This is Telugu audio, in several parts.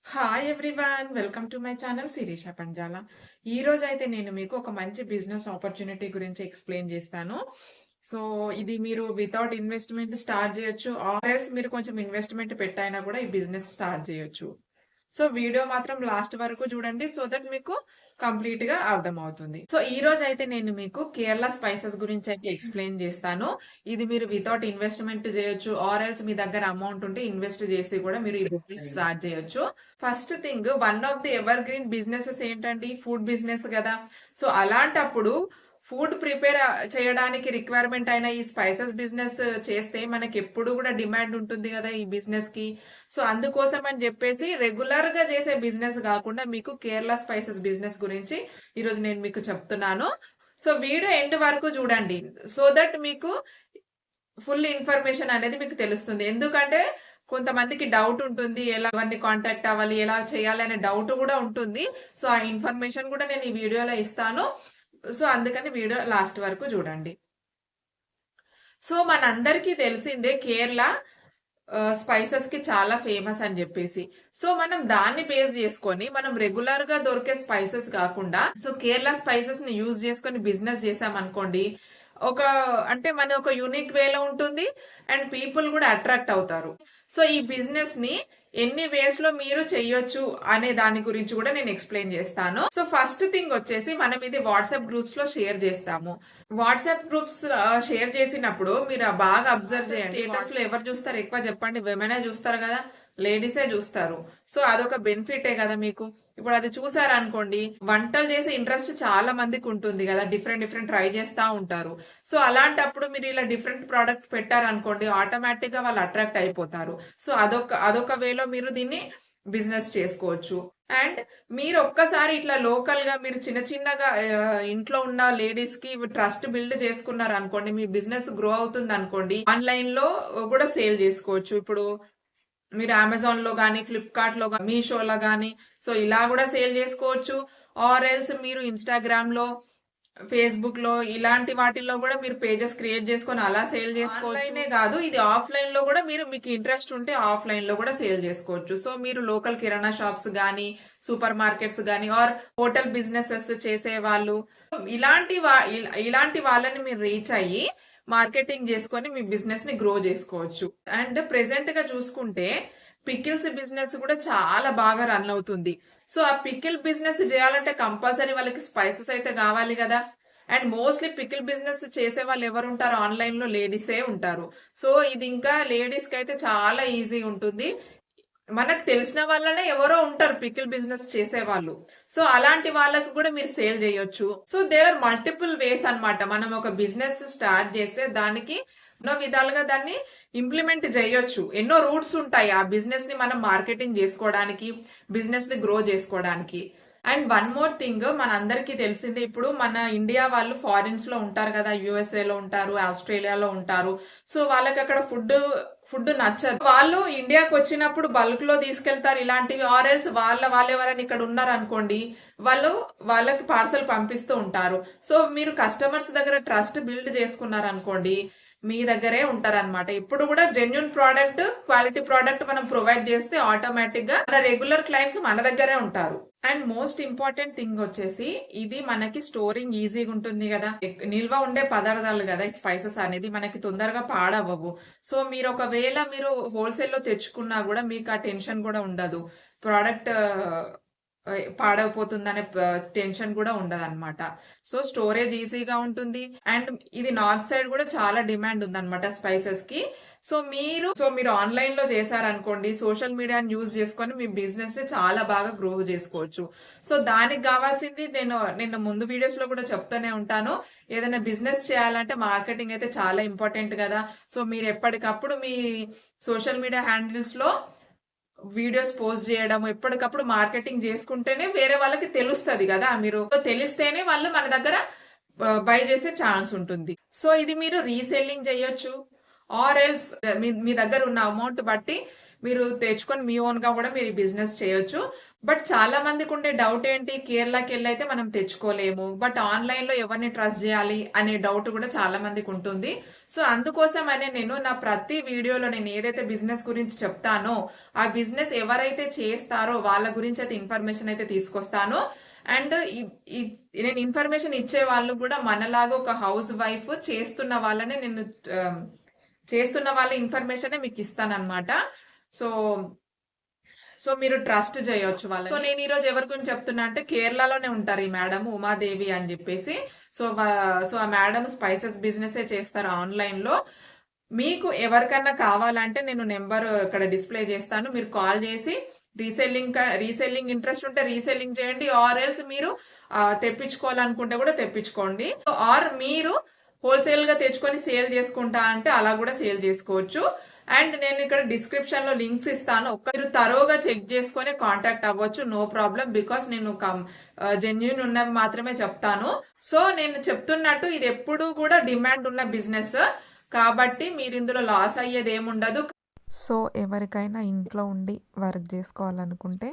Hi everyone, welcome to my channel Shirisha Panjala. ఈ రోజు అయితే నేను మీకు ఒక మంచి బిజినెస్ ఆపర్చునిటీ గురించి ఎక్స్ప్లెయిన్ చేస్తాను. సో ఇది మీరు వితౌట్ ఇన్వెస్ట్మెంట్ స్టార్ట్ చేయొచ్చు, ఆర్ ఎల్స్ మీరు కొంచెం ఇన్వెస్ట్మెంట్ పెట్టైనా కూడా ఈ బిజినెస్ స్టార్ట్ చేయొచ్చు. సో వీడియో మాత్రం లాస్ట్ వరకు చూడండి, సో దట్ మీకు కంప్లీట్ గా అర్థమవుతుంది. సో ఈ రోజు అయితే నేను మీకు కేరళ స్పైసెస్ గురించి అయితే ఎక్స్ప్లెయిన్ చేస్తాను. ఇది మీరు వితౌట్ ఇన్వెస్ట్మెంట్ చేయొచ్చు, ఆర్ ఎల్స్ మీ దగ్గర అమౌంట్ ఉంటే ఇన్వెస్ట్ చేసి కూడా మీరు ఈ బిజినెస్ స్టార్ట్ చేయొచ్చు. First thing, one of the ever green businesses ఏంటంటే ఫుడ్ బిజినెస్ కదా. సో అలాంటప్పుడు ఫుడ్ ప్రిపేర్ చేయడానికి రిక్వైర్మెంట్ అయిన ఈ స్పైసెస్ బిజినెస్ చేస్తే మనకి ఎప్పుడు కూడా డిమాండ్ ఉంటుంది కదా ఈ బిజినెస్ కి. సో అందుకోసం అని చెప్పేసి రెగ్యులర్ గా చేసే బిజినెస్ కాకుండా మీకు కేరళ స్పైసెస్ బిజినెస్ గురించి ఈరోజు నేను మీకు చెప్తున్నాను. సో వీడియో ఎండ్ వరకు చూడండి, సో దట్ మీకు ఫుల్ ఇన్ఫర్మేషన్ అనేది మీకు తెలుస్తుంది. ఎందుకంటే కొంతమందికి డౌట్ ఉంటుంది, ఎలా ఎవరిని కాంటాక్ట్ అవ్వాలి, ఎలా చేయాలి అనే డౌట్ కూడా ఉంటుంది. సో ఆ ఇన్ఫర్మేషన్ కూడా నేను ఈ వీడియోలో ఇస్తాను. సో అందుకని వీడియో లాస్ట్ వరకు చూడండి. సో మనందరికీ తెలిసిందే కేరళ స్పైసెస్ కి చాలా ఫేమస్ అని చెప్పేసి. సో మనం దాన్ని బేస్ చేసుకొని మనం రెగ్యులర్ గా దొరికే స్పైసెస్ కాకుండా సో కేరళ స్పైసెస్ ని యూజ్ చేసుకొని బిజినెస్ చేసామనుకోండి, ఒక అంటే మన ఒక యూనిక్ వేలో ఉంటుంది అండ్ పీపుల్ కూడా అట్రాక్ట్ అవుతారు. సో ఈ బిజినెస్ ని ఎన్ని వేస్ లో మీరు చెయ్యొచ్చు అనే దాని గురించి కూడా నేను ఎక్స్ప్లెయిన్ చేస్తాను. సో ఫస్ట్ థింగ్ వచ్చేసి మనం ఇది వాట్సాప్ గ్రూప్స్ లో షేర్ చేస్తాము. వాట్సాప్ గ్రూప్స్ షేర్ చేసినప్పుడు మీరు బాగా అబ్జర్వ్ చేయండి. స్టేటస్ లో ఎవరు చూస్తారు ఎక్కువ చెప్పండి? విమెనే చూస్తారు కదా, లేడీసే చూస్తారు. సో అదొక బెనిఫిటే కదా మీకు. ఇప్పుడు అది చూసారనుకోండి, వంటలు చేసే ఇంట్రెస్ట్ చాలా మందికి ఉంటుంది కదా, డిఫరెంట్ డిఫరెంట్ ట్రై చేస్తూ ఉంటారు. సో అలాంటప్పుడు మీరు ఇలా డిఫరెంట్ ప్రోడక్ట్ పెట్టారనుకోండి, ఆటోమేటిక్ గా వాళ్ళు అట్రాక్ట్ అయిపోతారు. సో అదొక వేలో మీరు దీన్ని బిజినెస్ చేసుకోవచ్చు. అండ్ మీరు ఒక్కసారి ఇట్లా లోకల్ గా మీరు చిన్న చిన్నగా ఇంట్లో ఉన్న లేడీస్ కి ట్రస్ట్ బిల్డ్ చేసుకున్నారు అనుకోండి, మీ బిజినెస్ గ్రో అవుతుంది అనుకోండి, ఆన్లైన్ లో కూడా సేల్ చేసుకోవచ్చు. ఇప్పుడు మీరు అమెజాన్ లో గానీ, ఫ్లిప్కార్ట్ లో గానీ, మీషోలో గానీ సో ఇలా కూడా సేల్ చేసుకోవచ్చు. ఆర్ ఎల్స్ మీరు ఇన్స్టాగ్రామ్ లో, ఫేస్బుక్ లో ఇలాంటి వాటిల్లో కూడా మీరు పేజెస్ క్రియేట్ చేసుకొని అలా సేల్ చేసుకోవచ్చు. ఆన్లైనే కాదు, ఇది ఆఫ్లైన్ లో కూడా మీరు మీకు ఇంట్రెస్ట్ ఉంటే ఆఫ్లైన్ లో కూడా సేల్ చేసుకోవచ్చు. సో మీరు లోకల్ కిరాణా షాప్స్ గానీ, సూపర్ మార్కెట్స్ గానీ, ఆర్ హోటల్ బిజినెసెస్ చేసే వాళ్ళు, ఇలాంటి వాళ్ళని మీరు రీచ్ అయ్యి మార్కెటింగ్ చేసుకొని మీ బిజినెస్ ని గ్రో చేసుకోవచ్చు. అండ్ ప్రెసెంట్ గా చూసుకుంటే పికిల్స్ బిజినెస్ కూడా చాలా బాగా రన్ అవుతుంది. సో ఆ పికిల్ బిజినెస్ చేయాలంటే కంపల్సరీ వాళ్ళకి స్పైసెస్ అయితే కావాలి కదా. అండ్ మోస్ట్లీ పికిల్ బిజినెస్ చేసే వాళ్ళు ఎవరు ఉంటారు? ఆన్లైన్ లో లేడీసే ఉంటారు. సో ఇది ఇంకా లేడీస్ కి అయితే చాలా ఈజీ ఉంటుంది. మనకు తెలిసిన వాళ్ళనే ఎవరో ఉంటారు పికిల్ బిజినెస్ చేసే వాళ్ళు. సో అలాంటి వాళ్ళకు కూడా మీరు సేల్ చేయొచ్చు. So there are multiple ways అన్నమాట. మనం ఒక బిజినెస్ స్టార్ట్ చేస్తే దానికి ఎన్నో విధాలుగా దాన్ని ఇంప్లిమెంట్ చేయొచ్చు. ఎన్నో రూట్స్ ఉంటాయి ఆ బిజినెస్ ని మనం మార్కెటింగ్ చేసుకోవడానికి, బిజినెస్ ని గ్రో చేసుకోవడానికి. అండ్ వన్ మోర్ థింగ్, మన అందరికీ తెలిసిందే, ఇప్పుడు మన ఇండియా వాళ్ళు ఫారిన్స్ లో ఉంటారు కదా, యుఎస్ఏ లో ఉంటారు, ఆస్ట్రేలియాలో ఉంటారు. సో వాళ్ళకి అక్కడ ఫుడ్ నచ్చదు. వాళ్ళు ఇండియాకి వచ్చినప్పుడు బల్క్ లో తీసుకెళ్తారు ఇలాంటివి, ఆర్ ఎల్స్ వాళ్ళు ఎవరైనా ఇక్కడ ఉన్నారు అనుకోండి, వాళ్ళకి పార్సల్ పంపిస్తూ ఉంటారు. సో మీరు కస్టమర్స్ దగ్గర ట్రస్ట్ బిల్డ్ చేసుకున్నారు అనుకోండి, మీ దగ్గరే ఉంటారనమాట. ఇప్పుడు కూడా జెన్యున్ ప్రోడక్ట్, క్వాలిటీ ప్రోడక్ట్ మనం ప్రొవైడ్ చేస్తే ఆటోమేటిక్ గా మన రెగ్యులర్ క్లయింట్స్ మన దగ్గరే ఉంటారు. అండ్ మోస్ట్ ఇంపార్టెంట్ థింగ్ వచ్చేసి ఇది మనకి స్టోరింగ్ ఈజీగా ఉంటుంది కదా. నిల్వ ఉండే పదార్థాలు కదా ఈ స్పైసెస్ అనేది, మనకి తొందరగా పాడవవు. సో మీరు ఒకవేళ మీరు హోల్సేల్ లో తెచ్చుకున్నా కూడా మీకు ఆ టెన్షన్ కూడా ఉండదు. ప్రోడక్ట్ పాడైపోతుందనే టెన్షన్ కూడా ఉండదు అనమాట. సో స్టోరేజ్ ఈజీగా ఉంటుంది. అండ్ ఇది నార్త్ సైడ్ కూడా చాలా డిమాండ్ ఉందన్నమాట స్పైసెస్ కి. సో మీరు ఆన్లైన్ లో చేశారనుకోండి, సోషల్ మీడియాని యూజ్ చేసుకొని మీ బిజినెస్ ని చాలా బాగా గ్రో చేసుకోవచ్చు. సో దానికి కావాల్సింది నేను ముందు వీడియోస్ లో కూడా చెప్తూనే ఉంటాను, ఏదైనా బిజినెస్ చేయాలంటే మార్కెటింగ్ అయితే చాలా ఇంపార్టెంట్ కదా. సో మీరు ఎప్పటికప్పుడు మీ సోషల్ మీడియా హ్యాండిల్స్ లో వీడియోస్ పోస్ట్ చేయడం, ఎప్పటికప్పుడు మార్కెటింగ్ చేసుకుంటేనే వేరే వాళ్ళకి తెలుస్తుంది కదా. మీరు తెలిస్తేనే వాళ్ళు మన దగ్గర బై చేసే ఛాన్స్ ఉంటుంది. సో ఇది మీరు రీసెల్లింగ్ చేయొచ్చు, ఆర్ ఎల్స్ మీ దగ్గర ఉన్న అమౌంట్ బట్టి మీరు తెచ్చుకొని మీ ఓన్ గా కూడా మీరు ఈ బిజినెస్ చేయొచ్చు. బట్ చాలా మందికి ఉండే డౌట్ ఏంటి, కేరళకి వెళ్ళి అయితే మనం తెచ్చుకోలేము, బట్ ఆన్లైన్ లో ఎవరిని ట్రస్ట్ చేయాలి అనే డౌట్ కూడా చాలా మందికి ఉంటుంది. సో అందుకోసమనే నేను నా ప్రతి వీడియోలో నేను ఏదైతే బిజినెస్ గురించి చెప్తానో ఆ బిజినెస్ ఎవరైతే చేస్తారో వాళ్ళ గురించి అయితే ఇన్ఫర్మేషన్ అయితే తీసుకొస్తాను. అండ్ నేను ఇన్ఫర్మేషన్ ఇచ్చే వాళ్ళు కూడా మనలాగా ఒక హౌస్ వైఫ్ చేస్తున్న వాళ్ళనే నేను చేస్తున్న వాళ్ళ ఇన్ఫర్మేషన్ మీకు ఇస్తానన్నమాట. సో సో మీరు ట్రస్ట్ చేయొచ్చు వాళ్ళని. సో నేను ఈ రోజు ఎవరి గురించి చెప్తున్నా అంటే, కేరళలోనే ఉంటారు ఈ మేడం ఉమాదేవి అని చెప్పేసి. సో ఆ మేడం స్పైసెస్ బిజినెస్ చేస్తారు ఆన్లైన్ లో. మీకు ఎవరికన్నా కావాలంటే నేను నెంబర్ ఇక్కడ డిస్ప్లే చేస్తాను, మీరు కాల్ చేసి రీసెల్లింగ్ ఇంట్రెస్ట్ ఉంటే రీసెల్లింగ్ చేయండి, ఆర్ ఎల్స్ మీరు తెప్పించుకోవాలనుకుంటే కూడా తెప్పించుకోండి, ఆర్ మీరు హోల్సేల్ గా తెచ్చుకొని సేల్ చేసుకుంటా అంటే అలా కూడా సేల్ చేసుకోవచ్చు. అండ్ నేను ఇక్కడ డిస్క్రిప్షన్ లో లింక్స్ ఇస్తాను, మీరు తరోగా చెక్ చేసుకొని కాంటాక్ట్ అవ్వచ్చు, నో ప్రాబ్లం. బికాస్ నేను జెన్యున్ ఉన్నవి మాత్రమే చెప్తాను. సో నేను చెప్తున్నట్టు ఇది ఎప్పుడు కూడా డిమాండ్ ఉన్న బిజినెస్ కాబట్టి మీరు ఇందులో లాస్ అయ్యేది ఏముండదు. సో ఎవరికైనా ఇంట్లో ఉండి వర్క్ చేసుకోవాలనుకుంటే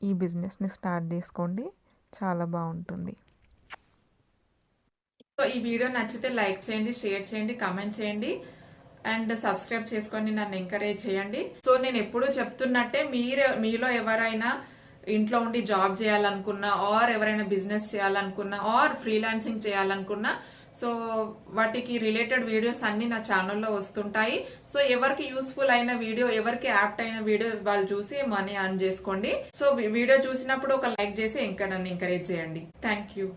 ఈ బిజినెస్ని స్టార్ట్ చేసుకోండి, చాలా బాగుంటుంది. సో ఈ వీడియో నచ్చితే లైక్ చేయండి, షేర్ చేయండి, కామెంట్ చేయండి అండ్ సబ్స్క్రైబ్ చేసుకొని నన్ను ఎంకరేజ్ చేయండి. సో నేను ఎప్పుడూ చెప్తున్నట్టే మీలో ఎవరైనా ఇంట్లో ఉండి జాబ్ చేయాలనుకున్నా, ఆర్ ఎవరైనా బిజినెస్ చేయాలనుకున్నా, ఆర్ ఫ్రీలాన్సింగ్ చేయాలనుకున్నా, సో వాటికి రిలేటెడ్ వీడియోస్ అన్ని నా ఛానల్లో వస్తుంటాయి. సో ఎవరికి యూస్ఫుల్ అయిన వీడియో, ఎవరికి యాప్ట్ అయిన వీడియో వాళ్ళు చూసి మనీ అర్న్ చేసుకోండి. సో వీడియో చూసినప్పుడు ఒక లైక్ చేసి ఇంకా నన్ను ఎంకరేజ్ చేయండి. Thank you.